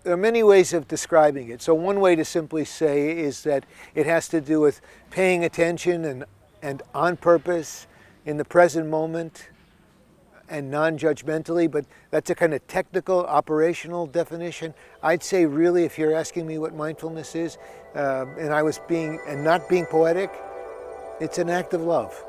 There are many ways of describing it. So one way to simply say is that it has to do with paying attention and on purpose in the present moment and non-judgmentally, but that's a kind of technical, operational definition. I'd say really, if you're asking me what mindfulness is, and not being poetic, it's an act of love.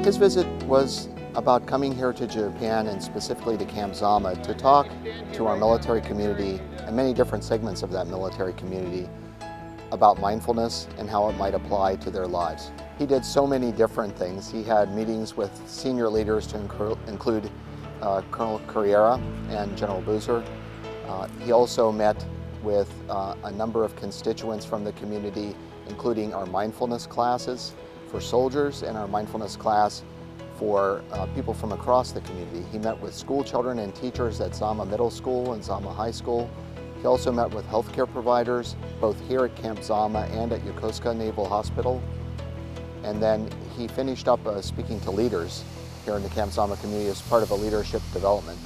His visit was about coming here to Japan and specifically to Camp Zama to talk to our military community and many different segments of that military community about mindfulness and how it might apply to their lives. He did so many different things. He had meetings with senior leaders to include Colonel Carriera and General Boozer. He also met with a number of constituents from the community, including our mindfulness classes for soldiers and our mindfulness class for people from across the community. He met with school children and teachers at Zama Middle School and Zama High School. He also met with healthcare providers, both here at Camp Zama and at Yokosuka Naval Hospital. And then he finished up speaking to leaders here in the Camp Zama community as part of a leadership development.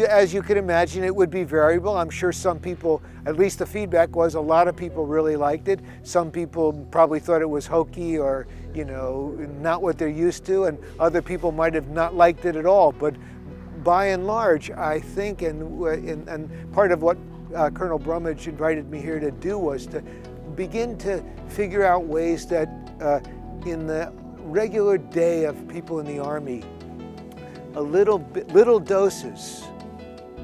As you can imagine, it would be variable. I'm sure some people, at least the feedback was, a lot of people really liked it. Some people probably thought it was hokey or, not what they're used to, and other people might have not liked it at all. But by and large, I think, and part of what Colonel Brumage invited me here to do was to begin to figure out ways that in the regular day of people in the Army, little doses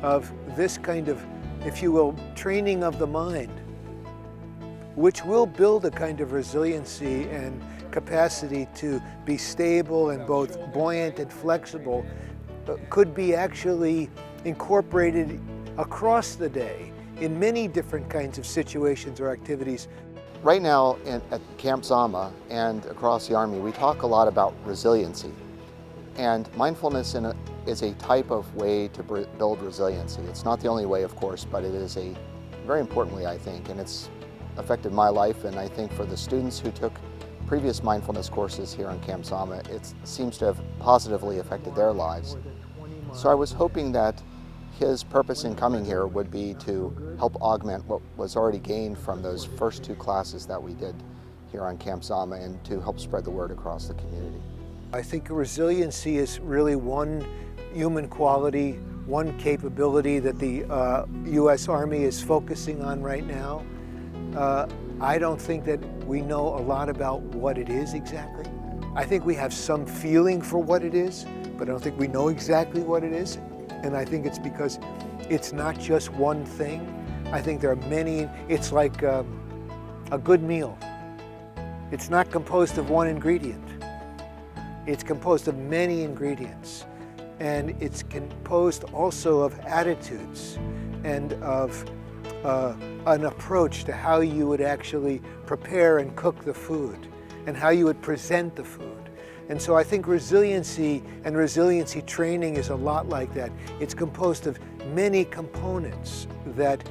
of this kind of, if you will, training of the mind, which will build a kind of resiliency and capacity to be stable and both buoyant and flexible, could be actually incorporated across the day in many different kinds of situations or activities. Right now at Camp Zama and across the Army, we talk a lot about resiliency. And mindfulness is a type of way to build resiliency. It's not the only way, of course, but it is a very important way, I think, and it's affected my life, and I think for the students who took previous mindfulness courses here on Camp Zama, it seems to have positively affected their lives. So I was hoping that his purpose in coming here would be to help augment what was already gained from those first two classes that we did here on Camp Zama and to help spread the word across the community. I think resiliency is really one human quality, one capability that the U.S. Army is focusing on right now. I don't think that we know a lot about what it is exactly. I think we have some feeling for what it is, but I don't think we know exactly what it is. And I think it's because it's not just one thing. I think there are many. It's like a good meal. It's not composed of one ingredient. It's composed of many ingredients, and it's composed also of attitudes and of an approach to how you would actually prepare and cook the food and how you would present the food. And so I think resiliency and resiliency training is a lot like that. It's composed of many components that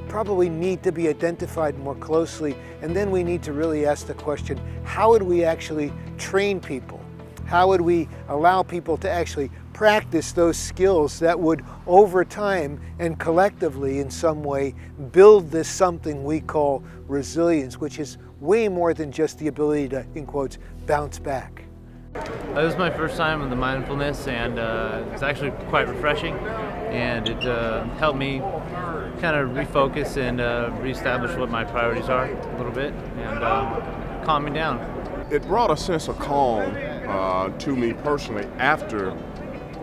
probably need to be identified more closely, and then we need to really ask the question, how would we actually train people? How would we allow people to actually practice those skills that would, over time and collectively in some way, build this something we call resilience, which is way more than just the ability to, in quotes, bounce back. This was my first time in the mindfulness, and it's actually quite refreshing, and it helped me kind of refocus and reestablish what my priorities are a little bit, and calm me down. It brought a sense of calm to me personally after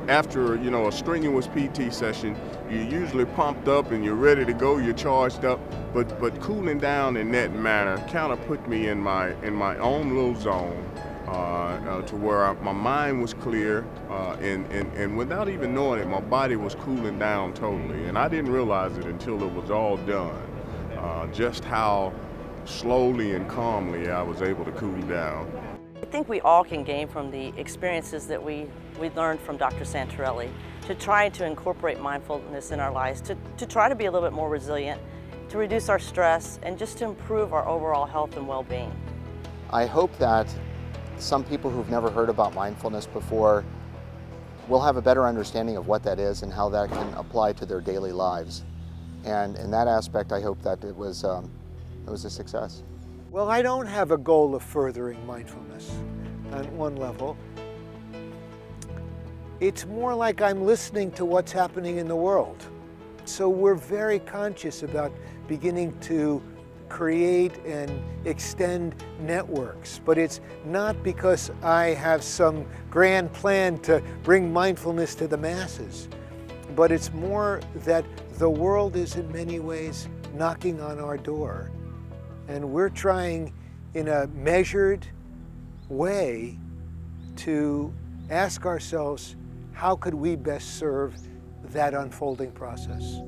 a strenuous PT session. You're usually pumped up and you're ready to go, you're charged up, but cooling down in that manner kind of put me in my own little zone to where my mind was clear, and without even knowing it, my body was cooling down totally. And I didn't realize it until it was all done, just how slowly and calmly I was able to cool down. I think we all can gain from the experiences that we learned from Dr. Scantorelli to try to incorporate mindfulness in our lives, to try to be a little bit more resilient, to reduce our stress, and just to improve our overall health and well-being. I hope that some people who've never heard about mindfulness before will have a better understanding of what that is and how that can apply to their daily lives. And in that aspect, I hope that it was a success. Well, I don't have a goal of furthering mindfulness on one level. It's more like I'm listening to what's happening in the world. So we're very conscious about beginning to create and extend networks, but it's not because I have some grand plan to bring mindfulness to the masses, but it's more that the world is in many ways knocking on our door, and we're trying in a measured way to ask ourselves, how could we best serve that unfolding process?